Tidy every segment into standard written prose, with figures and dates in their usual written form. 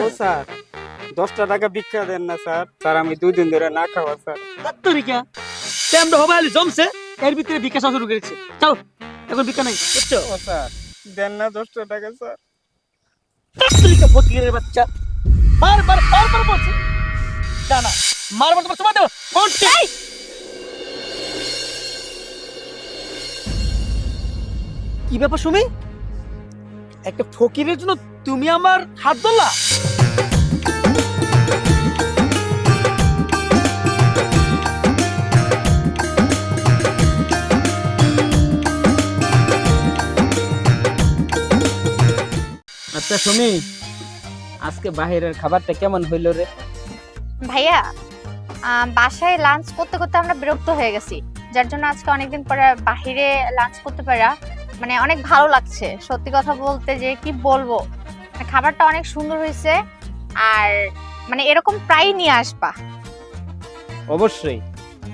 ও sir 10টা টাকা ভিক্ষা দেন না স্যার। স্যার আমি 2 দিন ধরে না খাওয়া স্যার। তরিকা টাইমটা মোবাইল জমছে, এর ভিতরে ভিক্ষা শুরু করেছে। চলো, এখন ভিক্ষা নাই, বুঝছো? ও স্যার দেন না 10টা টাকা স্যার। তরিকা ফকিরের বাচ্চা, বারবার বলছে জানা, মারবার তোমার সময় দেবো কোনটি? কি ব্যাপার সুমি, একটা ফকিরের জন্য তুমি আমার হাত ধরলা? আচ্ছা সুমি, আজকে বাহিরের খাবারটা কেমন হইল রে? ভাইয়া বাসায় লাঞ্চ করতে করতে আমরা বিরক্ত হয়ে গেছি, যার জন্য আজকে অনেকদিন পরে বাহিরে লাঞ্চ করতে পারা মানে অনেক ভালো লাগছে। সত্যি কথা বলতে যে কি বলবো, খাবারটা অনেক সুন্দর হয়েছে। আর মানে এরকম প্রায় নিয়ে আসবা। অবশ্যই।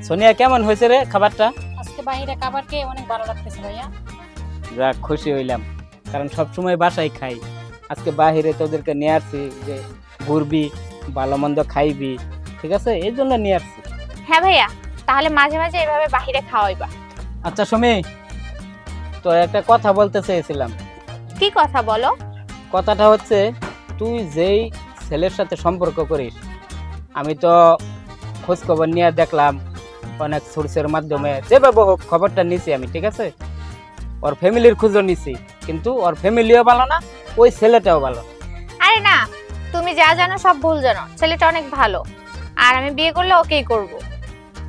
সোনিয়া কেমন হয়েছে রে খাবারটা? আজকে বাইরে খাবার খেয়ে অনেক ভালো লাগতেছে ভাইয়া। যাক, খুশি হইলাম, কারণ সব সময় বাসায় খাই, আজকে বাহিরে তোদেরকে নিয়ে আসছি যে ঘুরবি, ভালো মন্দ খাইবি, ঠিক আছে, এই জন্য নিয়ে আসছি। হ্যাঁ ভাইয়া, তাহলে মাঝে মাঝে এভাবে বাহিরে খাওয়াইবা। আচ্ছা সুমি, তো একটা কথা বলতে চেয়েছিলাম। কি কথা বলো? কথাটা হচ্ছে, তুই যেই ছেলের সাথে সম্পর্ক করিস, আমি তো খোঁজ খবর নিয়ে দেখলাম অনেক সোর্সের মাধ্যমে, যেভাবে হোক খবরটা নিছি আমি, ঠিক আছে, ওর ফ্যামিলির খোঁজও নিছি, কিন্তু ওর ফ্যামিলিও ভালো না, ওই ছেলেটাও ভালো। আরে না, তুমি যা জানো সব ভুল জানো। ছেলেটা অনেক ভালো, আর আমি বিয়ে করলে ওকেই করব।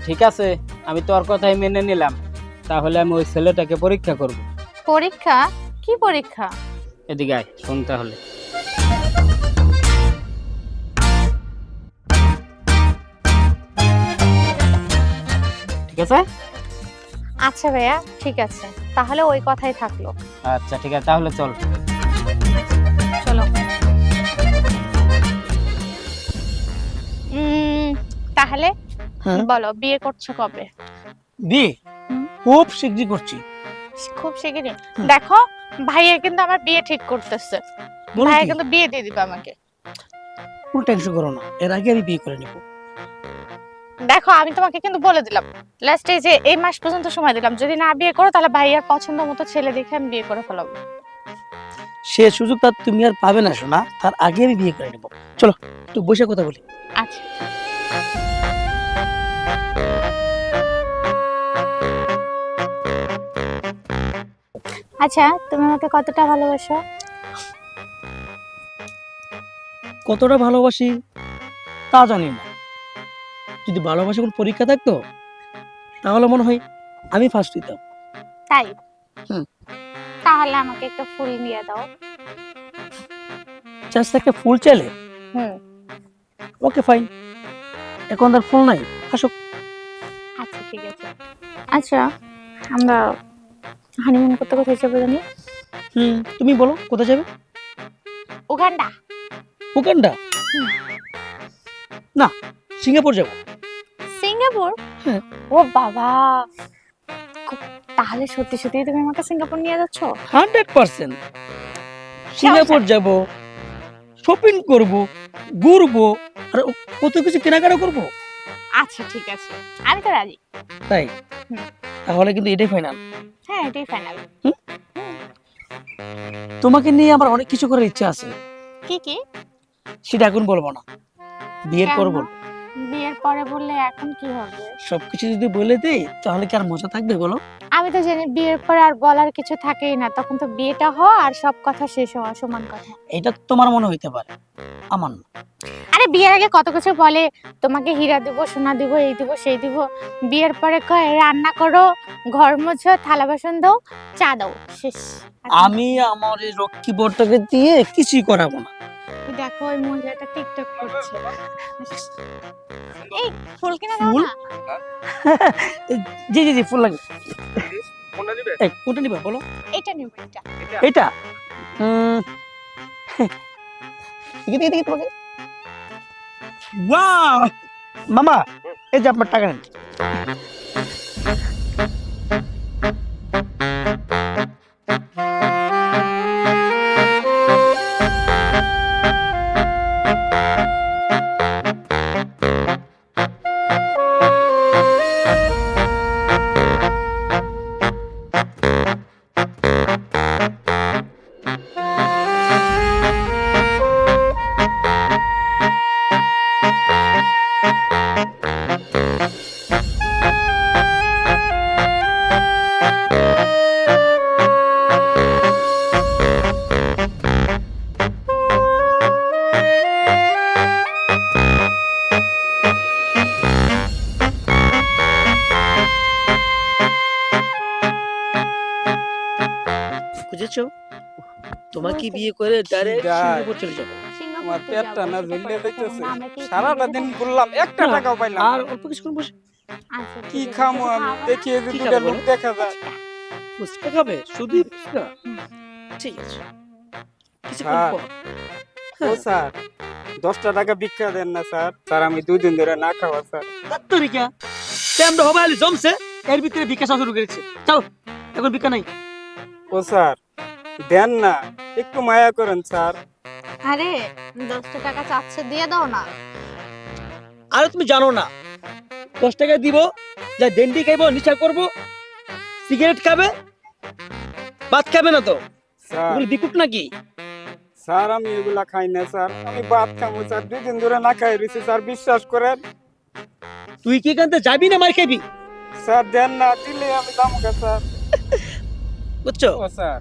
ঠিক আছে, আমি তোর কথাই মেনে নিলাম, তাহলে আমি ওই ছেলেটাকে পরীক্ষা করব। পরীক্ষা? কি পরীক্ষা? এদিকে আয়, শোন তাহলে। ঠিক আছে? আচ্ছা ভাইয়া, ঠিক আছে, তাহলে ওই কথাই থাকলো। আচ্ছা ঠিক আছে, তাহলে চল। চলো। তাহলে হ্যাঁ? বলো, বিয়ে করছো কবে? বিয়ে খুব শীঘ্রই করছি। খুব শিগগিরই? দেখো, ভাইয়া কিন্তু আমার বিয়ে ঠিক করতেছে। বলো ভাইয়া কি? কিন্তু বিয়ে দিয়ে দিবে আমাকে। কোনো টেনশন করো না, এর আগে আমি বিয়ে করে নেব। দেখো, আমি তোমাকে কিন্তু বলে দিলাম, লাস্টে যে এই মাস পর্যন্ত সময় দিলাম, যদি না বিয়ে করো তাহলে ভাইয়ার পছন্দ মতো ছেলে দেখে আমি বিয়ে করে ফেলাবো। সে সুযোগ তার তুমি আর পাবে না শোনা, তার আগে আমি বিয়ে করে নেব। চলো একটু বসে কথা বলি। আচ্ছা। আচ্ছা, তুমি আমাকে কতটা ভালোবাসো? কতটা ভালোবাসি তা জানি না, যদি ভালোবাসা কোনো পরীক্ষা থাকতো তাহলে মনে হয় আমি ফার্স্ট দিতাম। তাই? হুম। তাহলে আমাকে একটা ফুল দিয়ে দাও। জাস্ট একটা ফুল চাইলে? হুম। ওকে ফাইন, এখন তার ফুল নাই, আসো। আচ্ছা ঠিক আছে। আচ্ছা, আমরা হানিমুন করতে কোথায় যাবো জানি? তুমি বলো কোথায় যাবে? উগান্ডা। উগান্ডা? না, সিঙ্গাপুর যাবো। সিঙ্গাপুর? হ্যাঁ। ও বাবা, তাহলে সত্যি সত্যি তুমি আমাকে সিঙ্গাপুর নিয়ে যাচ্ছ? 100%। সিঙ্গাপুর যাব, শপিং করব, ঘুরবো, আর কত কিছু কেনাকাটা করবো। আচ্ছা ঠিক আছে, আমি তো রাজি। তাই? হুম। তাহলে কিন্তু এটাই ফাইনাল। হ্যাঁ, এটাই ফাইনাল। তোমাকে নিয়ে আমার অনেক কিছু করার ইচ্ছা আছে, কি কি? সেটা এখন বলবো না, বিয়ের পর কেন? বলবো। বিয়ের পরে বললে এখন কি হবে? সবকিছু যদি বলে দেই তাহলে কি আর মজা থাকবে বলো? আমি তো জানি বিয়ের পরে আর বলার কিছু থাকেই না, তখন তো বিয়েটা হ আর সব কথা শেষ হওয়া সমান কথা। এটা তোমার মনে হইতে পারে, আমার না। আরে বিয়ের আগে কত কিছু বলে, তোমাকে হীরা দিব, সোনা দিব, এই দিব, সেই দিব। বিয়ের পরে কয় রান্না করো, ঘর মোছো, থালা বাসন দাও, চা দাও, শেষ। আমি আমার এই রক্ষী বরটাকে দিয়ে কিছুই করাবো না। দেখো ওই মহিলাটা টিকটক করছে। এই ফুল কিনা দাও ফুল? না। জি জি জি, ফুল লাগে। কোনটা দিবে? এই কোনটা নিবা বলো? এটা নিব, এটা। এটা দেখি তোমাকে। ওয়াও মামা, এই যে আপনার টাকা নেন। বিয়ে করে ডাইরেক্ট যাই। সিঙ্গাপুর চলে যাবো। আমার পেটটা না ঝুলে যাইতেছে আমরা কি সারাটা দিন ঘুরলাম একটা না, টাকাও পাইলাম আর না। অল্প কিছুক্ষণ বসে আচ্ছা, কি ঠিক আছে, খামো কিছু আমি খাওয়া দেখি এই যে কি দুটা খাবো লোক বলো? দেখা যায় ফুচকা খাবে শুধু ফুচকা? ঠিক আছে কিছুক্ষণ স্যার। পর ও স্যার 10টা টাকা ভিক্ষা দেন না স্যার স্যার আমি 2 দিন ধরে না খাওয়া স্যার তরিকা টাইমটা হবে আলি জমছে এর ভিতরে ভিক্ষা শুরু করেছে চলো এখন ভিক্ষা নাই ও স্যার দেন না একটু মায়া করেন স্যার আরে 10টা টাকা চাচ্ছে দিয়ে দাও না। আরে তুমি জানো না 10 টাকা দিব যা ডেন্ডি খাইবো নিশা করবো সিগারেট খাবে ভাত খাবে না তো স্যার ওগুলো বিকুট নাকি স্যার আমি এগুলা খাই না স্যার আমি ভাত খাবো স্যার 2 দিন ধরে না খাই রয়েছি স্যার বিশ্বাস করেন তুই কি এখান থেকে যাবি না মার খাবি স্যার দেন না দিলে আমি দাম স্যার বুঝছো ও স্যার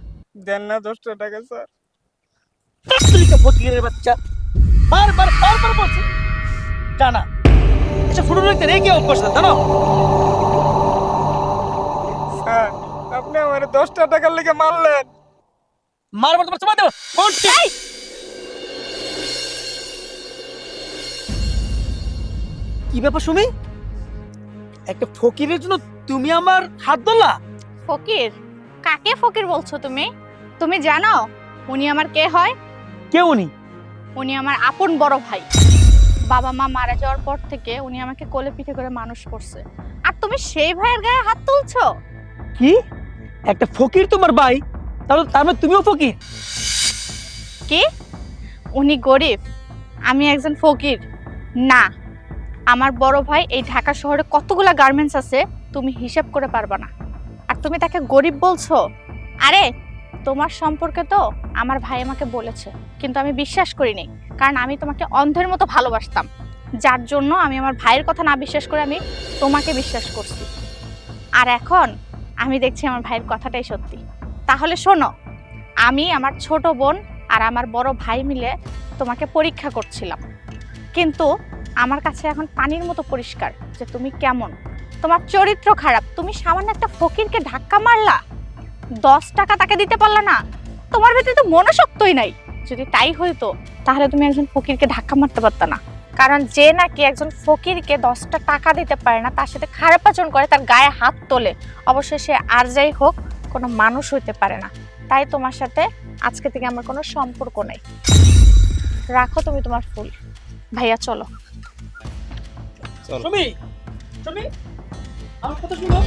দেন না 10টা টাকা স্যার তরিকা ফকিরের বাচ্চা বারবার বলছে জানা এসব ফুটো রাখতে রেখে অভ্যাস না জানো স্যার আপনি আমার 10টা টাকার লেগে মারলেন মারবার তোমার সময় দেবো কোন কি ব্যাপার সুমি একটা ফকিরের জন্য তুমি আমার হাত ধরলা ফকির? কাকে ফকির বলছো তুমি? তুমি জানো উনি আমার কে হয়? কে উনি উনি আমার আপন বড় ভাই। বাবা মা মারা যাওয়ার পর থেকে উনি আমাকে কোলে পিঠে করে মানুষ করছে, আর তুমি সেই ভাইয়ের গায়ে হাত তুলছো? কি একটা ফকির তোমার ভাই তাহলে তার মানে তুমিও ফকির কি উনি গরিব, আমি একজন ফকির? না, আমার বড় ভাই এই ঢাকা শহরে কতগুলা গার্মেন্টস আছে তুমি হিসাব করে পারবা না, আর তুমি তাকে গরিব বলছো? আরে তোমার সম্পর্কে তো আমার ভাই আমাকে বলেছে, কিন্তু আমি বিশ্বাস করিনি, কারণ আমি তোমাকে অন্ধের মতো ভালোবাসতাম, যার জন্য আমি আমার ভাইয়ের কথা না বিশ্বাস করে আমি তোমাকে বিশ্বাস করছি। আর এখন আমি দেখছি আমার ভাইয়ের কথাটাই সত্যি। তাহলে শোনো, আমি আমার ছোট বোন আর আমার বড় ভাই মিলে তোমাকে পরীক্ষা করছিলাম, কিন্তু আমার কাছে এখন পানির মতো পরিষ্কার যে তুমি কেমন। তোমার চরিত্র খারাপ, তুমি সামান্য একটা ফকিরকে ধাক্কা মারলা, 10 টাকা তাকে দিতে পারলা না, তোমার ভিতরে তো মনোশক্তই নাই। যদি তাই হইতো তাহলে তুমি একজন ফকিরকে ধাক্কা মারতে পারতা না, কারণ যে নাকি একজন ফকিরকে 10টা টাকা দিতে পারে না, তার সাথে খারাপ আচরণ করে, তার গায়ে হাত তোলে, অবশ্যই সে আর যাই হোক কোনো মানুষ হইতে পারে না। তাই তোমার সাথে আজকে থেকে আমার কোনো সম্পর্ক নাই। রাখো তুমি তোমার ফুল। ভাইয়া চলো। সুমি সুমি আমার কথা শুনো